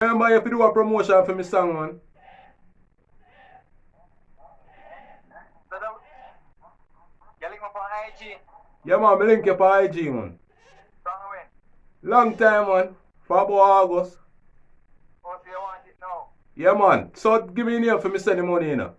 Remember you have to do a promotion for my song, man. You link me on IG. Yeah, man, me link you for IG, man. From when? Long time, man. For about August. Oh, so you want it now? Yeah, man. So give me a name for me send the money, you know.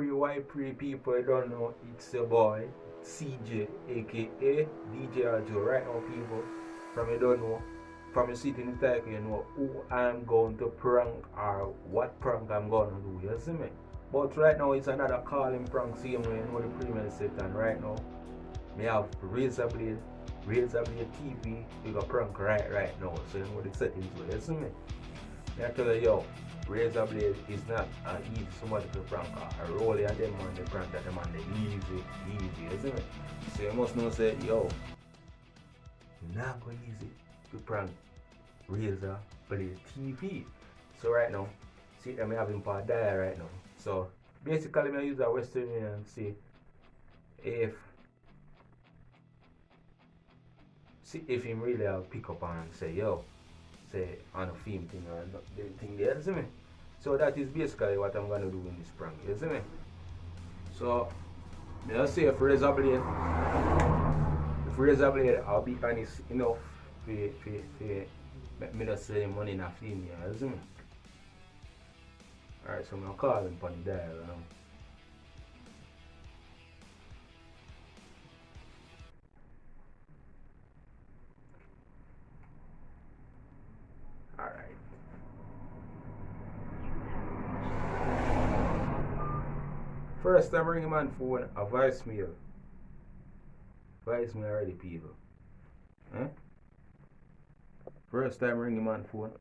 Why pre people don't know it's your boy CJ aka DJ Joe. Right now people from you don't know from you sitting in the title you know who I'm going to prank or what prank I'm gonna do, you see me? But right now it's another calling prank same way you know the premium set, and right now me have Razablade TV we got prank right now, so you know the settings were, you see me? I tell you, yo, Razablade is not an easy somebody to prank. I roll it and them on the prank that them on the easy, isn't it? So you must know say, yo, not go easy to prank Razablade TV. So right now, see them having part dial right now. So basically I use a Western Union and see if him really have pick up and say, yo, say on a film thing or the thing there, you see me? So that is basically what I'm gonna do in this prank, you see me? So I'll say if Razablade I'll be honest enough for make me not say money in a film here, you see me? Alright, so I'm gonna call him on the dial now. Alright. First time ringing man phone, a voicemail. Voicemail already, people. Huh? First time ringing man phone,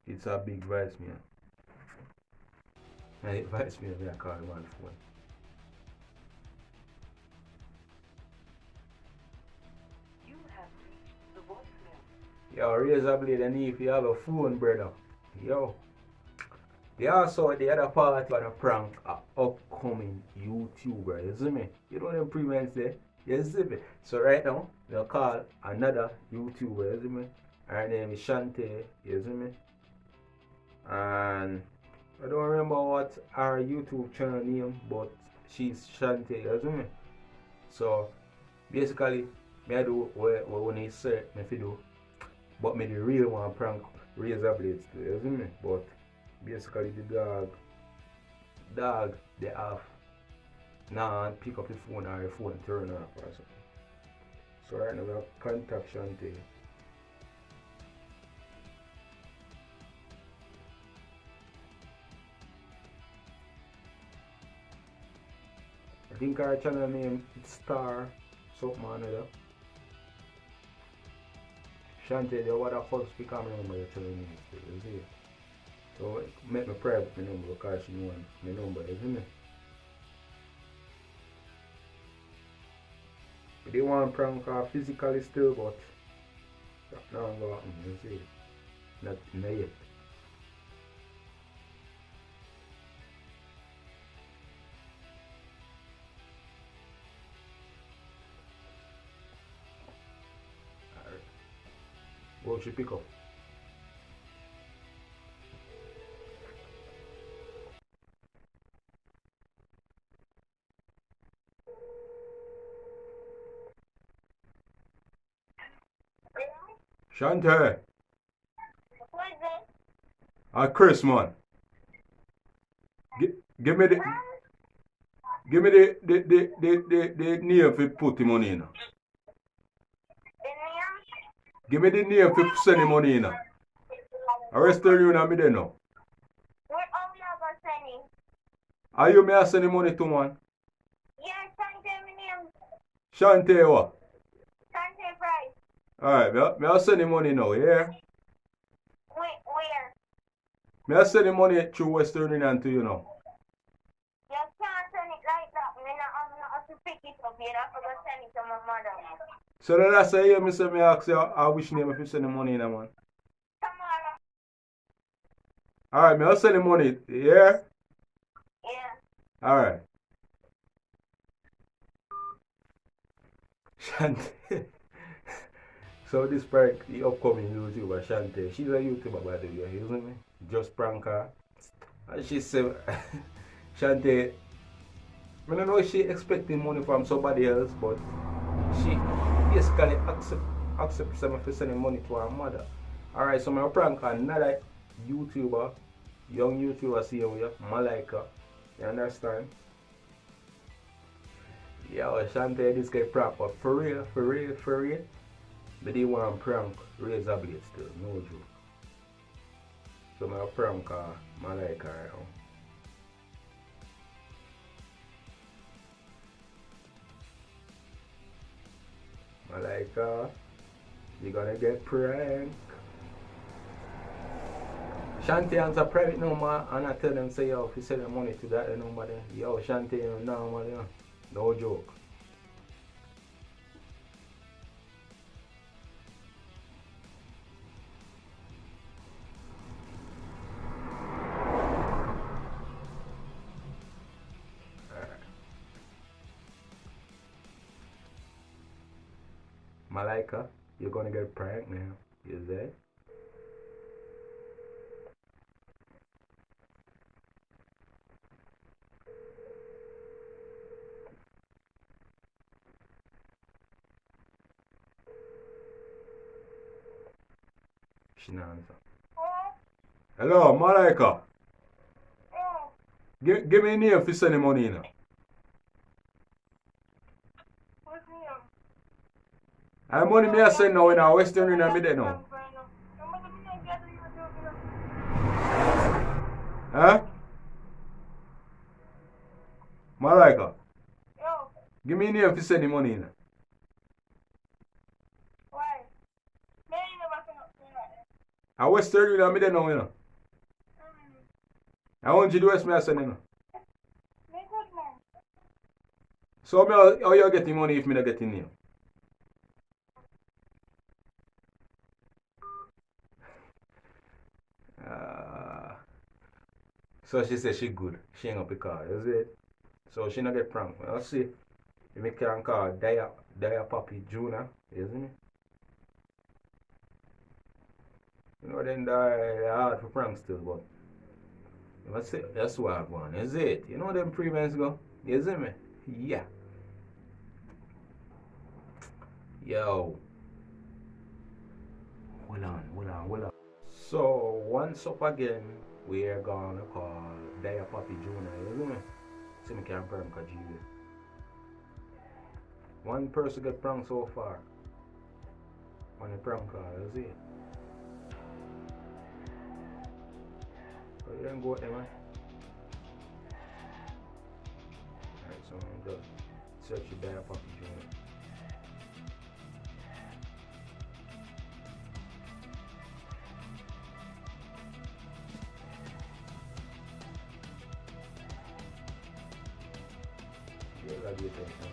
it's a big voicemail. And it voicemail me I call the man phone. You have reached the voicemail. Yo, Razablade, and if you have a phone, brother. Yo. They also the other part gonna prank a upcoming YouTuber, you see me? You know them premiums there? You see me? So right now, they'll call another YouTuber, you see me? Her name is S.H.A.R.E, you see me? And I don't remember what her YouTube channel name, but she's S.H.A.R.E, you see me? So basically, me I do what when he said me fi do, but me the real one prank Razablade still, you see me? But basically the dog they have now pick up the phone or the phone turn off or something. So right now we have contact S.H.A.R.E. I think our channel name is S.H.A.R.E something or another. S.H.A.R.E, you what the fuck speak on remember your channel name still, you see? So make me private my number because she know my number, isn't it? They want prank her physically still, but that now go happen, you see. Not yet. Alright. What should pick up? S.H.A.R.E. What is it? Chris, man. Give me the name for put the money in. The name? Give me the name for send the money in. I rest you and me there now. What are we about sending? Are you may I send the money to, man? Yeah, send them name. Shante what? Shantae Price. Alright, me I send the money now, yeah? Where? Me I send the money through Western Union to you now. You can't send it like that. I'm not to pick it up. You have to go send it to my mother. So that's why me say me ask you I wish name if you send the money in, man. Tomorrow. Alright, me I send the money, yeah? Yeah. Alright. Shante. So this prank, the upcoming YouTuber Shante, she's a YouTuber by the way, isn't me? Just prank her. And she said, Shante, I don't know if she expecting money from somebody else, but she basically accepts some of sending money to her mother. Alright, so my prank another YouTuber, young YouTuber see you, Malaika. You understand? Yo, Shante, this guy prank, but for real, but they want prank Razablade still, no joke. So my prank Malaika right now. Malaika, you're gonna get pranked. Shante answer private number and I tell them say yo if you send the money to that number then yo Shante no man, no joke. Malaika, you're gonna get pranked now. You see? She not answer. Hello, Malaika. Give me a name for sending money in. What's your name? I money me I send now in our Western Union me there now. Huh? Malaika, Yo, give me a name for sending money in. why? They ain't never seen up to you like that. I Western Union me there now, I want you to do what me I send you. Me good man. So me how you getting money if me not getting you? So she said she good. She ain't gonna pick her, is it? So she not get pranked. Let's see. If me can call Dieupapi Junior, isn't it? You know then they're hard for prank still, but let's see, that's what I want, is it? You know them prevents go? Isn't me? Yeah. Yo. Hold on. So once up again, we're gonna call Dieupapi Junior, isn't it? See me can prank a G. One person get pranked so far. On the prank call, is it? So you don't go there, man. Alright, so I'm just search the Dieupapi Junior. Yeah, that'll be attention.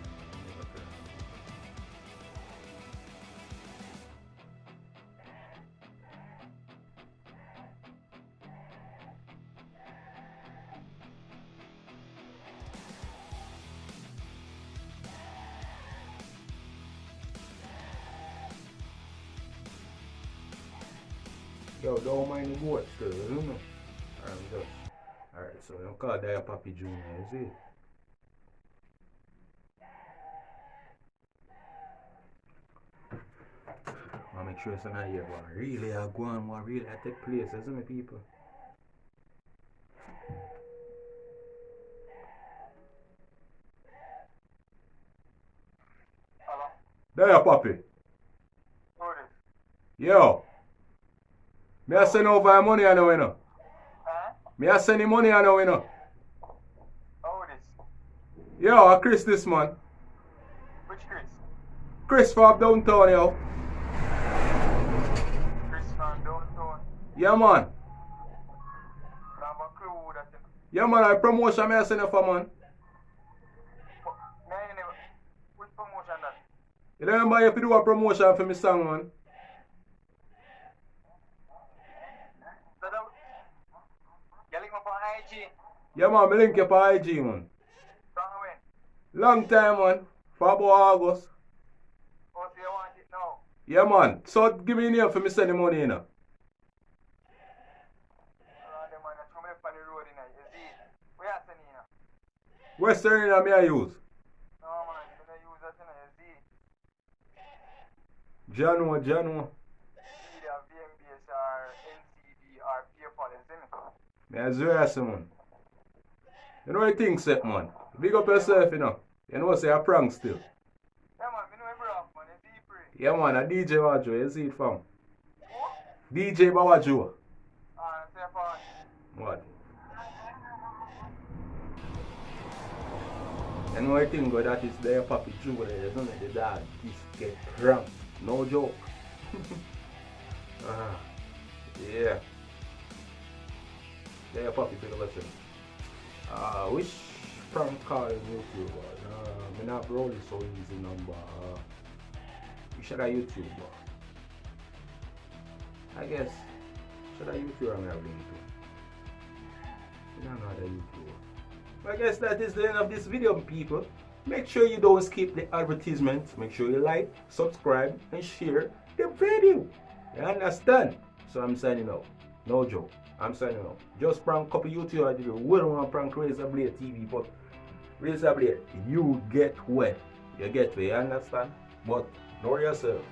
Yo, don't mind the goat still, you know? Alright, so I'm call Dieupapi Junior, is it? I'll make sure it's not here what really are going, what really I take place, isn't it, people? Hello? Dieupapi. Who is? Yo. Me I send over money I know, you know. Huh? Me I send the money I know, you know. Who is? Yo, Chris this man. Which Chris? Chris from downtown, yo. Chris from downtown. Yeah, man. I have a clue who that is. Yeah, man, I promotion me I send you for, man. Which promotion that? You remember if you do a promotion for me song, man? You link me up on IG? Yeah, man, me link you for IG, man. From when? Long time, man. For about August. Oh, so you want it now? Yeah, man. So give me a name for me send the money, you know. Around them, man, I show me up on the road, you know. You see? Where you sending, you know? Western, you know, me I use. No, man, you don't use that, you know. You see? January. Either V.I.D.E.O, NCD, or PayPal, you see me? Me I serious, man. You know what you think, set, man? Big up yourself, you know. You know, say a prank still. Yeah, man, me know every off, man. You see, free. Yeah, man, a DJ Bobajoe, you see it, fam. Who? DJ Bobajoe. Say for What? You know what I think, but that is their puppy true, but there's none of the dog. This get pranked. No joke. Yeah. Their puppy take a listen. Which prank call YouTuber? Me not roll it so easy number. You should have YouTube. I guess. Should have YouTube I'm having to. I don't know the YouTuber. I guess that is the end of this video, people. Make sure you don't skip the advertisement. Make sure you like, subscribe, and share the video. You understand? So I'm signing out. No joke. I'm signing out. Just prank couple YouTube I did. We don't want to prank Razablade TV, but Razablade, you get wet. You get wet, you understand? But know yourself.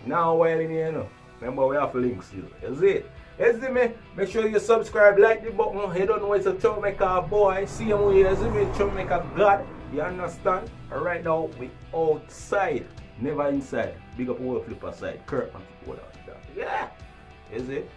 Now while in here, you know, remember we have links still. Is it? Is it me? Make sure you subscribe, like the button. You don't know it's a Jamaican boy. See him with you, me Jamaican God. You understand? And right now we outside, never inside. Big up all flipper side. Kirk and all that. Yeah. Is it?